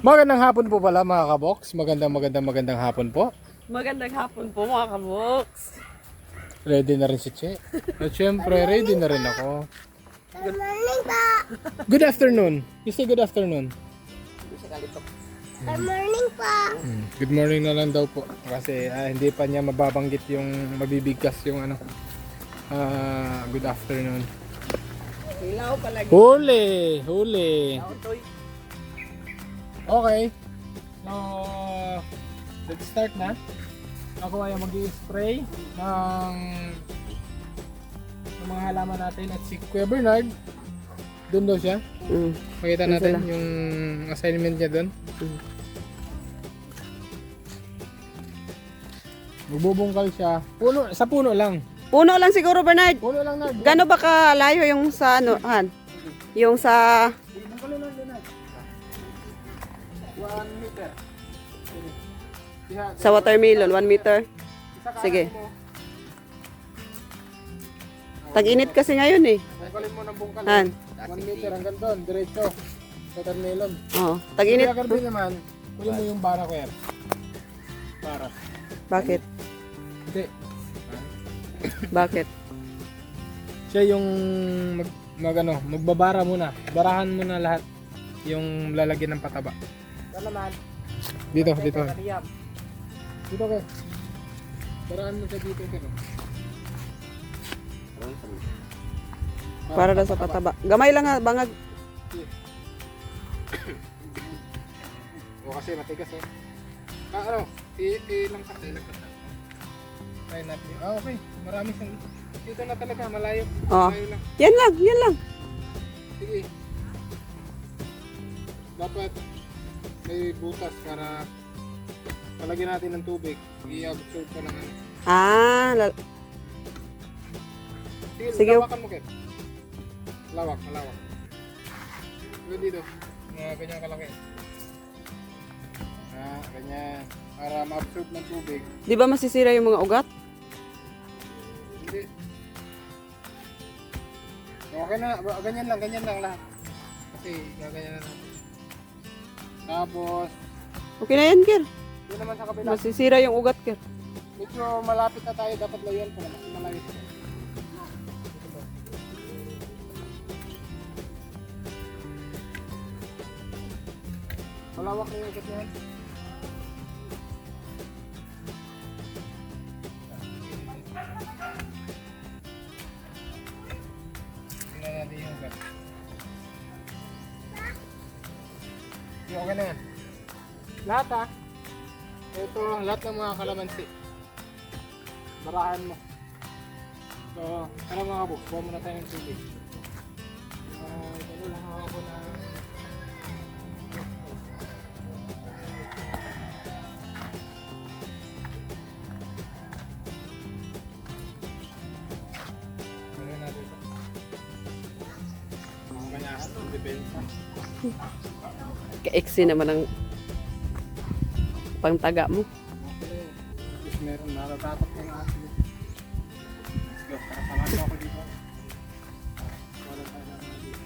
Magandang hapon po pala mga kabox. Magandang hapon po. Magandang hapon po mga kabox. Ready na rin si Che. At syempre, ready na rin ako. Good morning po. Good afternoon. You say good afternoon. Good morning po. Good morning na lang daw po. Kasi hindi pa niya mababanggit yung mabibigkas yung ano. Good afternoon. Ilaw palagi. Huli. Autoy. Okay. So, let's start na. Ako ay mag-i-spray ng mga halaman natin at si Kuya Bernard. Doon daw siya. Pakita Doon natin sila. yung assignment niya doon. Magbubungkal siya. Sa puno lang. Puno lang siguro, Bernard. Puno lang na. Gano ba kalayo yung sa ano, Han? Yung sa Bungkalin lang din. 1 meter. sa watermelon, 1 meter. Sige. Tag-init kasi ngayon eh. Bungkalin mo ng bungkal. Han. 1 meter hanggang doon. Diretso. Watermelon. Oo. Tag-init. Kaya din naman, kunin mo yung bara ko yan. Para. Bakit? Hindi. Bakit? Siya yung magbabara muna. Barahan mo na lahat yung lalagyan ng pataba. Dito. Dito kayo. Barahan mo siya dito kayo. Para daw sa pataba. Gamay lang nga, bangag. O kasi matigas eh. Ilang kata. Try natin. Okay. Marami siyang. Dito na talaga, malayo. Oo. Malayo lang. Yan lang. Sige. Dapat may butas para palagyan natin ng tubig. I-absorb pa naman. Sige, Sige. lawakan mo, Ken. Malawak. Gawin dito. Mga ganyan kalaki. Ganyan. Para ma-absorb ng tubig. Di ba masisira yung mga ugat? Hindi. Okay na. Ganyan lang lahat. Kasi gaganyan na natin. Tapos, Okay na yan, Kir. yun naman sa kabila. Masisira yung ugat, Kir. Medyo malapit na tayo. Dapat layan pa naman. Malayo pa. Malawak na yung ugat niyan. Tingnan natin yung ugat. Okay na yan. Lahat ha. Ito, lahat ng mga kalamansi. Barahan mo. So, ano mga kabuk, buwan muna tayo ng tubig. Ano lang ako na... Ano natin ito? Mga kanyahan, ang depensa. Ka-exe naman ang pangtaga mo. Okay, at least meron naratatak yung asin. Let's go, samahan mo ako dito. Wala tayo naman dito.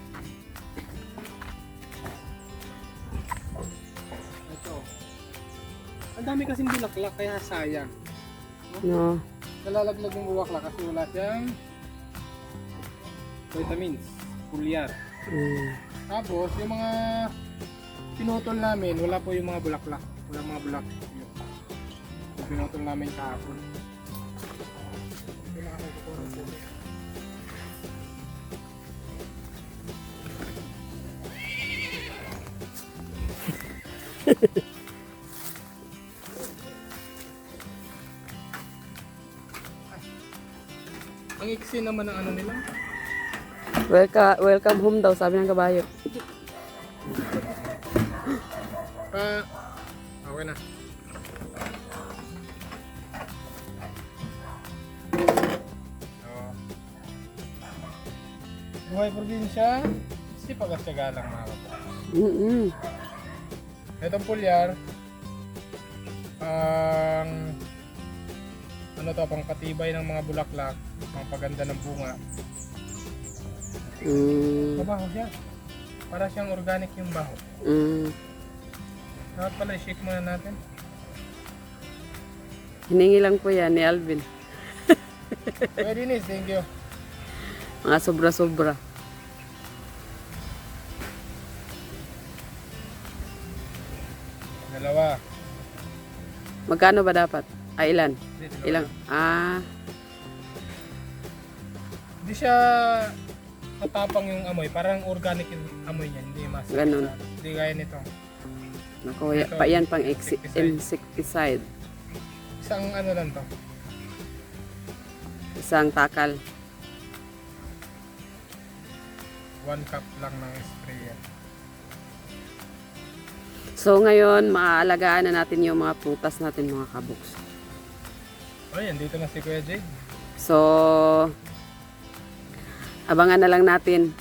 Ito. Ang dami kasing bulaklak kaya sayang. No. Nalalaglag yung bulaklak kasi wala siyang vitamins, kulyar. Tapos yung mga pinutol namin, wala po yung mga bulaklak. Wala mga bulak. Yung pinutol namin kahapon. Ang iksi naman ng ano nila. Welcome home daw, sabi ng kabayo. Okay na. Buhay probinsya, si pagkasyaga lang mga kapatid. Itong pulyar, ano to, pang patibay ng mga bulaklak, pang paganda ng bunga. Mabaho siya. Para siyang organic yung baho. Dapat pala i-shake muna natin. Hiningi lang po yan ni Alvin. Pwede nis, thank you. Mga sobra-sobra. Dalawa. Magkano ba dapat? Ilan? Dito, dalawa. Ilang? Hindi siya matapang yung amoy. Parang organic yung amoy niya. Hindi mas. Ganun. Hindi gaya nito. Naku, Ito, yan pang insecticide. insecticide. Isang ano lang to. Isang takal. 1 cup lang ng sprayer. So ngayon, maaalagaan na natin yung mga prutas natin mga kabuks. Ayan, dito na si Kuya Jade. So, abangan na lang natin.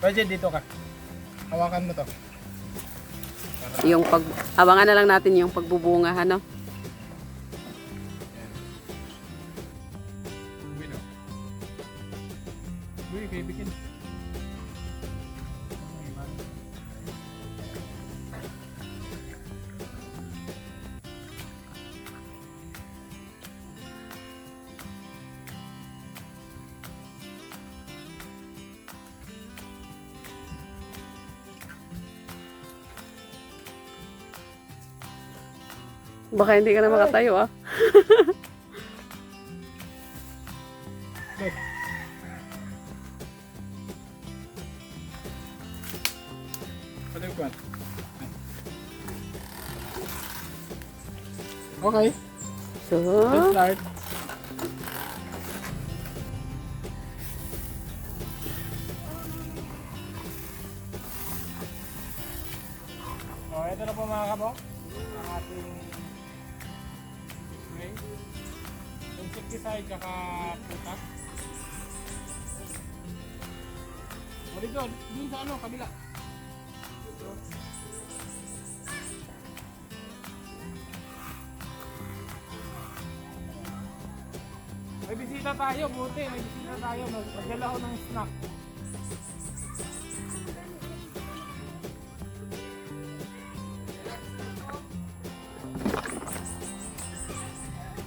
Kuya Jade, dito ka. Hawakan mo to. Abangan na lang natin yung pagbubunga, ano? Uy, no? Uy, kaibigan. Baka hindi ka na makatayo, ah. Good. Paliguan. Okay, So, let's start. Oh, ito na po mga kabok. Ang ating spray. Insecticide tsaka putak. Very good. Dun sa ano, kabila. Ito. May bisita tayo, buti. May bisita tayo. Magdala ko ng snack.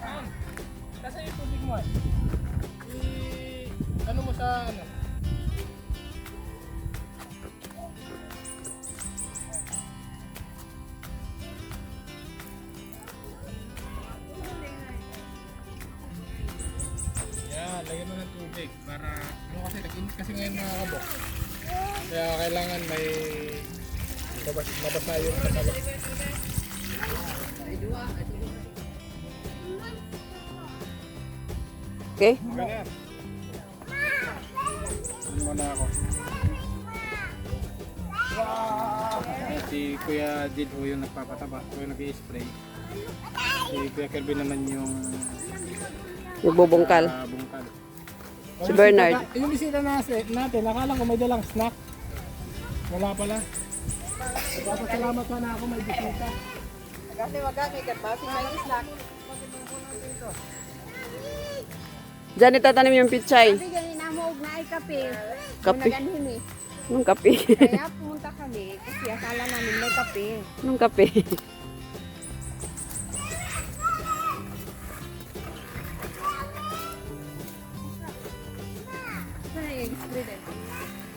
Ayan. Kasi yung tubig mo eh. Ano mo sa ano? Yan, lagyan mo ng tubig para ano kasi nag-init kasi ngayon mga kabok. Kaya kailangan may mabasa yung kabok. okay? Ganyan. Ano muna ako. Si Kuya Jid ho yung nagpapataba, o yung nag-i-spray. Si Kuya Kelvin naman yung Nagbubungkal. bungkal. Si Bernard. Yung bisita natin, nakala ko may dalang snack. Wala pala. Papasalamat sana ako may bisita. Diyan itatanim yung pichay. Sabi ganin na mo og naay kape. Kape? Naganhin eh. Anong kape? Kaya pumunta kami kasi akala namin may kape. Anong kape? Sana yung spray din.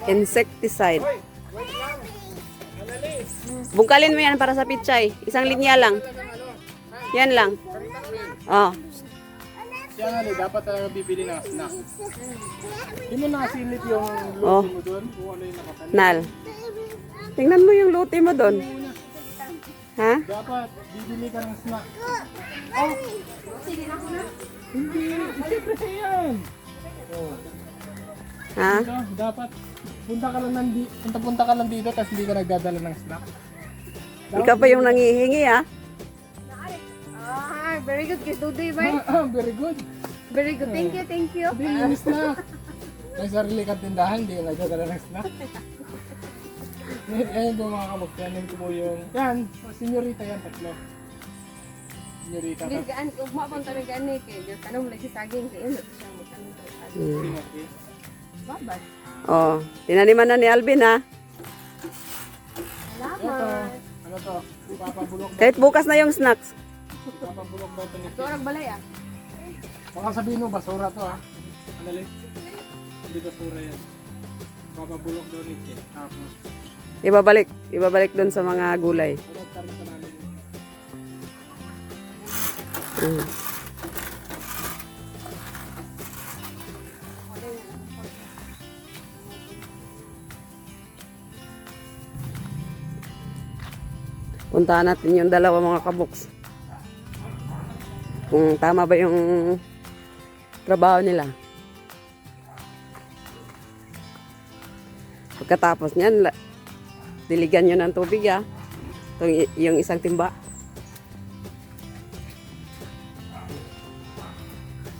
Insecticide. Hoy, wait lang. Analis. Bungkalin mo yan para sa pichay. Isang linya lang. Yan lang. Oh. Siya nga dapat talaga bibili ng snack. Hindi mo nakasilip yung Oh. luto mo doon kung ano yung nakatanim. Nal. Tingnan mo yung luti mo doon. Ha? Dapat bibili ka ng snack. Oh! Hindi! Siyempre siya yan! Oh. Ha? Ito, dapat punta ka lang dito tapos hindi ka nagdadala ng snack. Ikaw pa yung nangihingi, ha? Ah, very good. Kiss Dudoy, ba? Very good. Very good. Thank you, thank you. Hindi yung snack. May sarili kang tindahan, hindi ka nagdadala ng snack. Ngayon po mga kamagtanin ko po yung... Yan, senyorita yan, tatlo. Senyorita. Birgaan, ugma pang tarigaan eh. Kaya tanong lagi saging. Kaya ano siya mo tanong saging. Timothy. Babad. Oh. Tinaniman na ni Alvin, ha? Salamat. Ano to? Ipapabulok daw. Kahit bukas na yung snacks. Ipapabulok daw to ni Ito ang balay ah. Baka sabihin mo, basura to ha. Andali. Hindi basura yan. Ipapabulok daw ni Ken. Tapos, Ibabalik doon sa mga gulay. tarot ka namin. Mm. Puntahan natin yung dalawa mga kaboks. Kung tama ba yung trabaho nila. Pagkatapos niyan, diligan nyo ng tubig ah. Yung isang timba.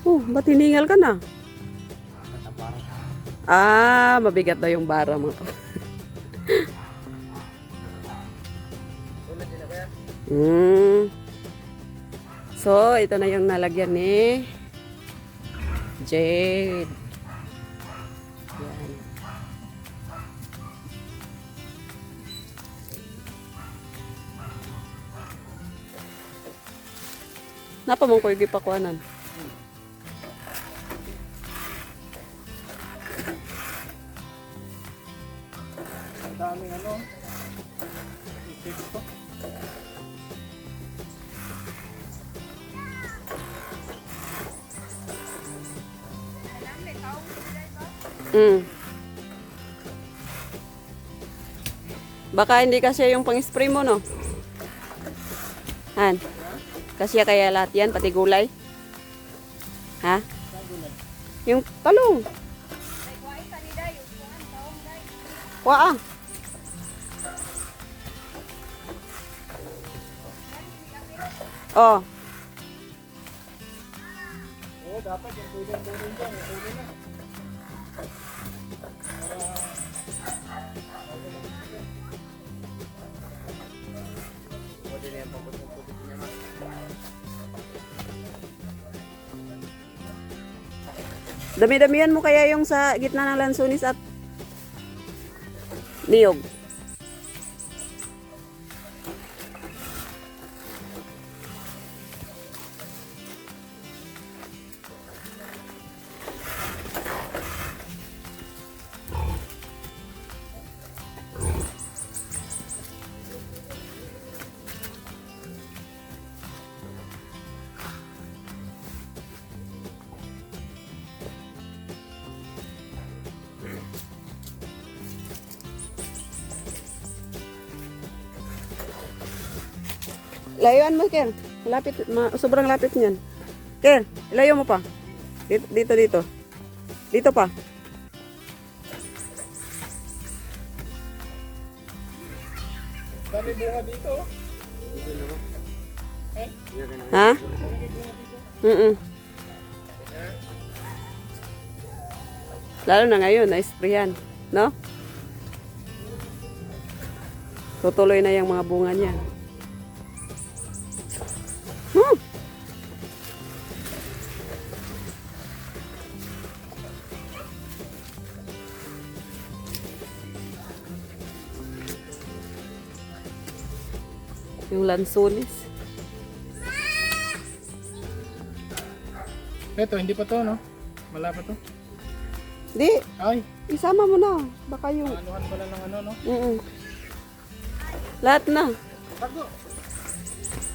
Ba't hiningal ka na? Ah, mabigat daw yung bara mo. So, ito na yung nalagyan ni Jade. Yan. Napa mong ko yung gipakuanan? Ang daming ano. Insekto. Baka hindi kasi yung pang-spray mo, no? Han? Kasi kaya lahat yan, pati gulay? Ha? Yung talong. Waa. Oh. Oo, dapat yung kulang doon rin dyan. Yung kulang na. Dami-damihan mo kaya yung sa gitna ng lansunis at niyog. Layuan mo, Ker. Lapit, sobrang lapit niyan. Ker, ilayo mo pa. Dito, dito. Dito pa. Dami bunga dito. Ha? Lalo na ngayon, na-sprayan. No? Tutuloy na yung mga bunga niya. Yung lansunis. Ito, hindi pa to, no? Wala pa to. Di, Ay, isama mo na. Baka yung... anuhan pala ng ano, no? Lahat na. Tago.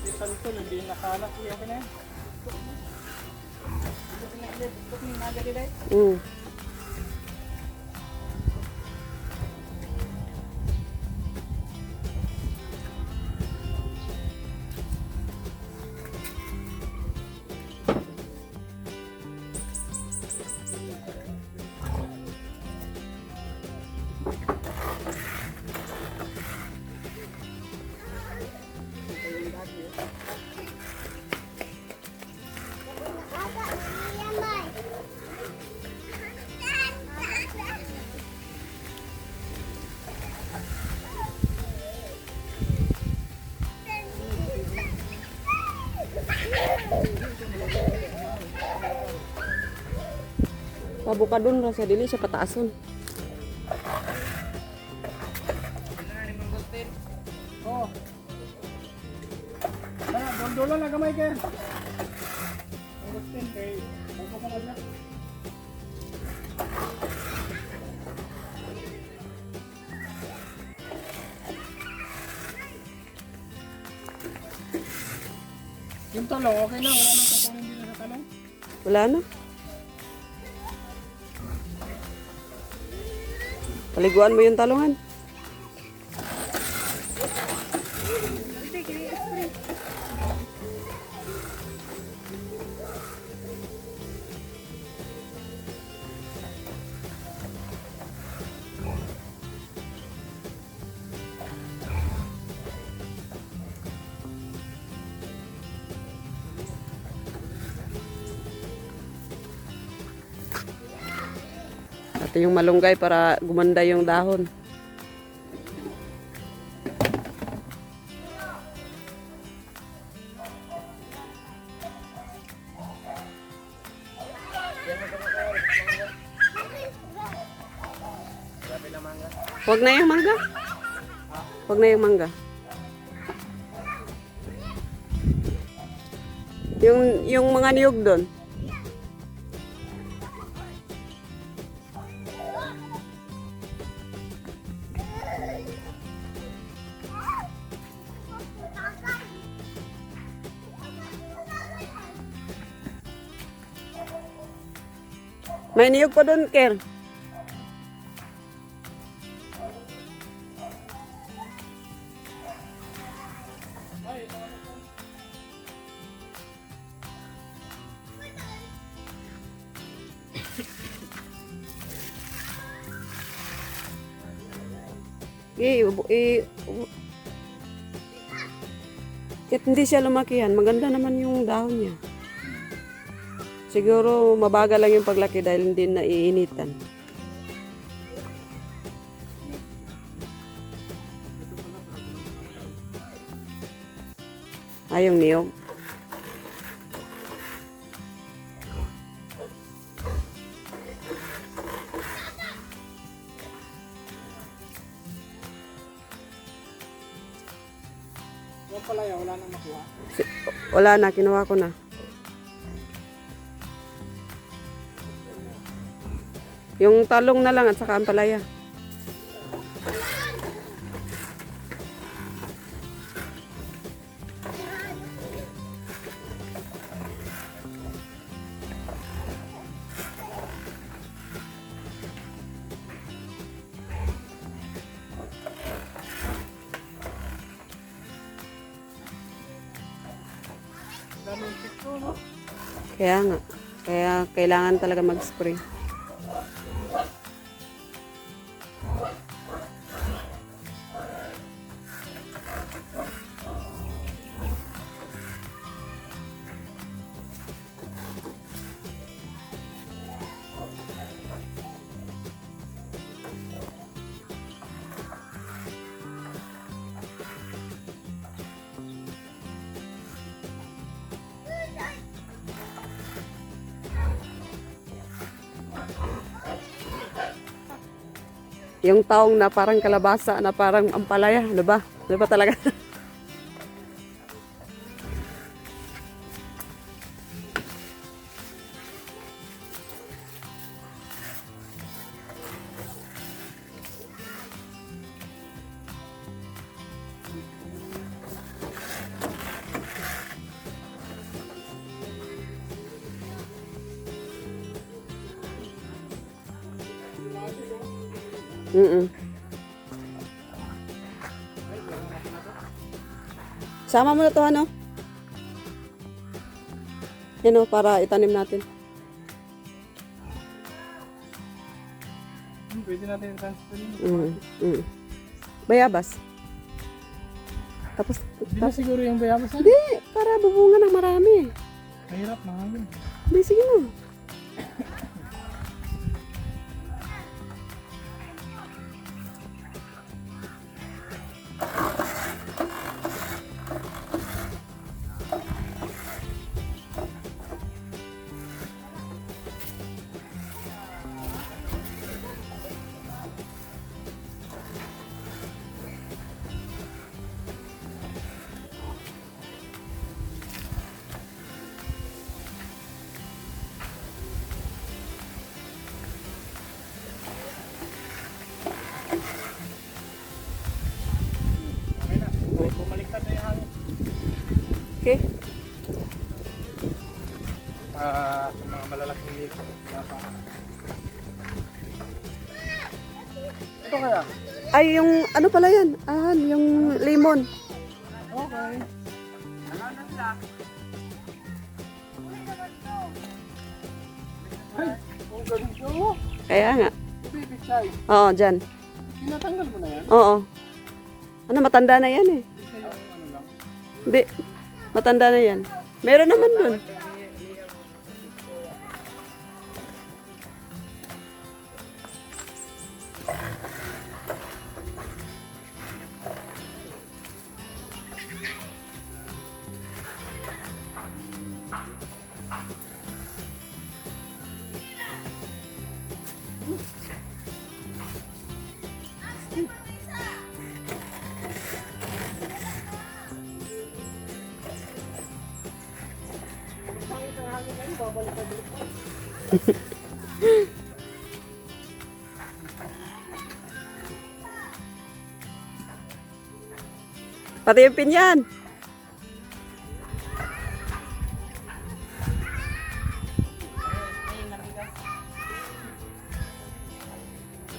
Isan to, hindi nakanak. Okay na yan. Pabuka dun ra sa dili siya pataason. Oh, Ang dulo na gamay kayo. Augustine kay bago ka lang na. Yung talong, okay na. Wala nang kukunin dito sa talong. Wala na. Paliguan mo yung talungan. Ito yung malunggay para gumanda yung dahon. Huwag na yung mangga. Huwag na yung mangga. Yung mga niyog doon. May niyog pa doon, Ker. Kahit hindi siya lumakihan, maganda naman yung dahon niya. Siguro mabagal lang yung paglaki dahil hindi na iinitan. Yung niyog. Yung palaya, wala nang makuha. Wala na, kinuha ko na. Yung talong na lang at saka ang palaya. Daming pito, no? Kaya nga. Kaya kailangan talaga mag-spray. Yung taong na parang kalabasa, na parang ampalaya, ano ba? Ano ba talaga? Sama mo na to, ano? Yan o, para itanim natin. Pwede natin transfer yun. Bayabas. Tapos, Hindi na siguro yung bayabas na. hindi, para bubunga ng marami. Mahirap, mahangin. Hindi, sige na. Okay. Mga malalaking liko. Ito kaya? Ay, yung ano pala yan? Ah, yung lemon. Okay. Ay, ang ganito. Kaya nga. Baby chai. Oo, dyan. Tinatanggal mo na yan? Oo. Ano, matanda na yan eh. Ito yung ano lang. Hindi. Matanda na yan. Meron naman dun. Pati yung pinyan.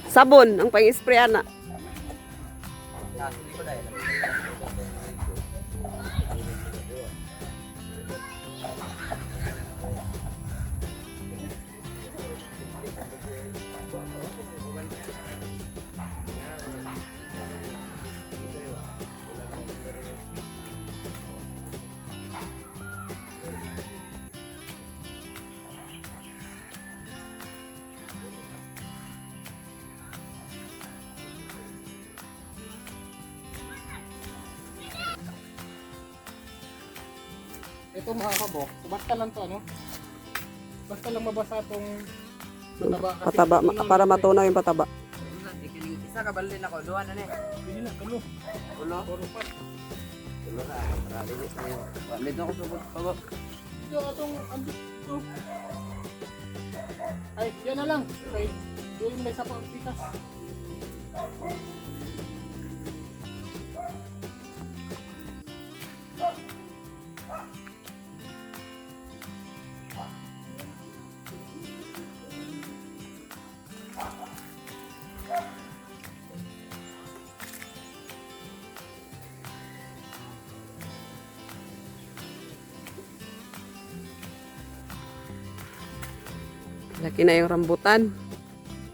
Sabon ang pang-sprayan na. Ito mga kabok, basta lang to ano? Basta lang mabasa tong pataba. Kasi Pataba, tunaw para na to matunaw yung pataba. Isa ka balin ako, duha na ni. Hindi na, kalo. Ulo. Puro pa. Ulo na, para dili na yun. Dito ako subot pabo. Ito, atong, ito. Ay, yan na lang. Okay. Doon may isa pang pitas. Malaki na yung rambutan.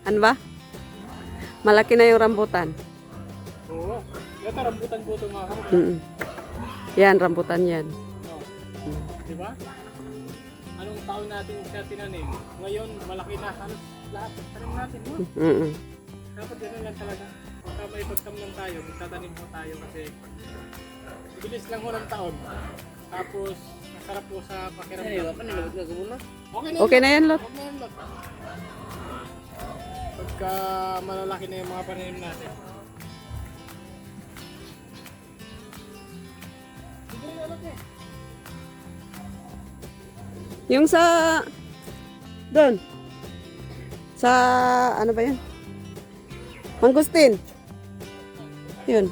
Ano ba? Malaki na yung rambutan. Oo. Ito, rambutan po ito mga kabok. Yan, rambutan yan. Oh. Di ba? Anong taon natin siya tinanim? Ngayon, malaki na. Halos lahat tanim natin mo. Mm-mm. Dapat gano'n lang talaga. Pagka may pagtamnan tayo, magtatanim po tayo kasi bilis lang ho ng taon. Tapos, masarap po sa pakiramdam. Apa nilabot nga kubo na? Okay na yan. Okay na yan, Lot. Huwag na yan, Lot. Pagka malalaki na yung mga pananim natin. Hindi na Lot eh. Yung sa... Doon. Sa... Ano ba yan? Mangustin. Yun.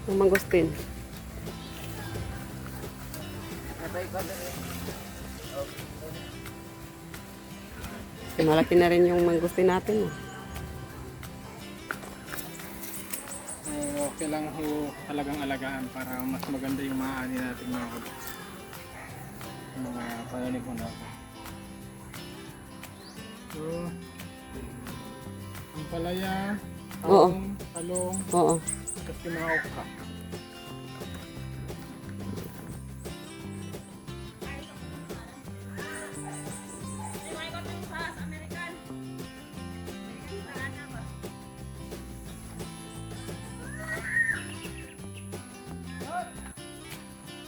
Yung mangustin. Malaki na rin yung mangustin natin. Okay lang ho talagang alagaan para mas maganda yung maaani natin mga kabok. Mga pananim po natin. So, ang palaya, Oo. talong, Oo. at yung mga okra.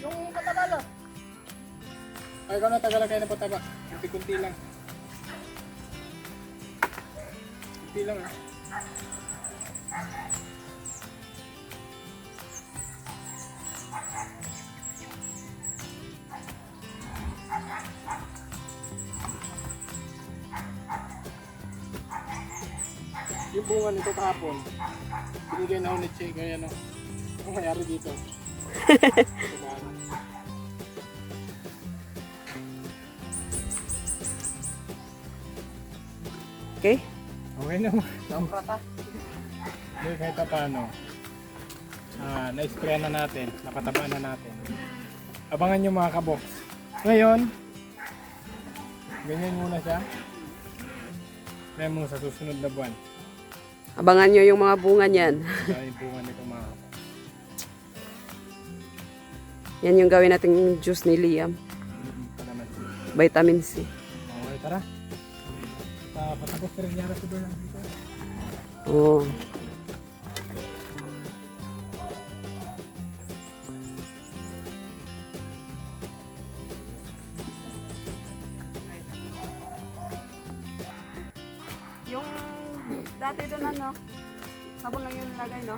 Yung pataba lang. Ay, ikaw na tagalan kayo ng pataba. Kunti-kunti lang. Kunti lang ah. Yung bunga nito kahapon, binigay na ho ni Che, kaya no. Ako mayari dito. Okay? Okay naman. Hindi, kahit pa paano. Na-spray na natin. Napataba na natin. Abangan nyo mga kabox. Ngayon, ganyan muna siya. Ngayon muna sa susunod na buwan. Abangan nyo yung mga bunga niyan. Dahil bunga nito mga kabox. Yan yung gawin nating juice ni Liam. Kalamansi. Vitamin C. Okay, tara. Patapos ka rin niya sa doon dito. Oo. Yung dati doon ano, sabon lang yung nilagay, no?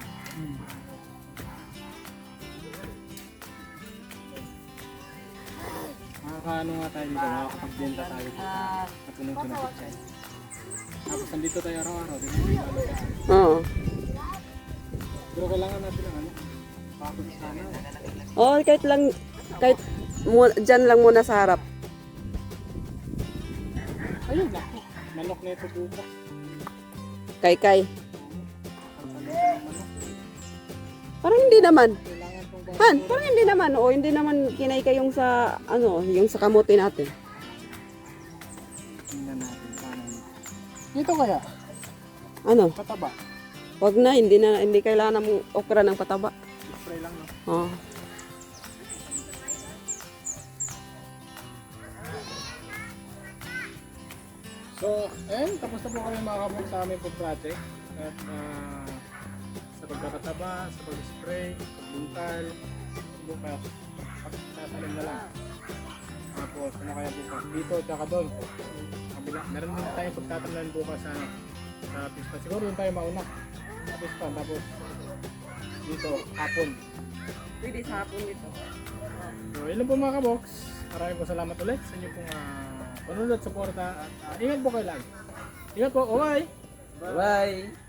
Makakaano nga tayo dito, makakapagbenta tayo dito. Kapunong-sunod tayo. Tapos nandito tayo araw-araw, dito tayo alagaan. Oo. Pero kailangan natin ng ano, bakit sana. Oo, kahit lang, kahit dyan lang muna sa harap. Ayun, laki. Manok na ito bukas. Kay. Parang hindi naman. Kailangan itong Han, parang hindi naman. O, hindi naman kinaykay yung sa, ano, yung sa kamote natin. tingnan natin paano. Dito kaya, Ano? pataba. Wag na, hindi kailangan ng okra ng pataba. Spray lang no. Oh. So, ayun, tapos na po kami mga kabok sa aming food project. At sa pagkakataba, sa pag-spray, pagbungkal, bukas, pagtatanim na lang. Tapos, ano kaya bukas? Dito, tsaka doon. Kabila. Meron din tayong pagtatanim bukas sa pista. Siguro yun tayo mauna. Sa pista, tapos dito, hapon. Pwede sa hapon dito. So, yun po mga kabox. Maraming po salamat ulit sa inyo pong panunod at suporta. At ingat po kayo lagi. Ingat po. Bye! Bye-bye!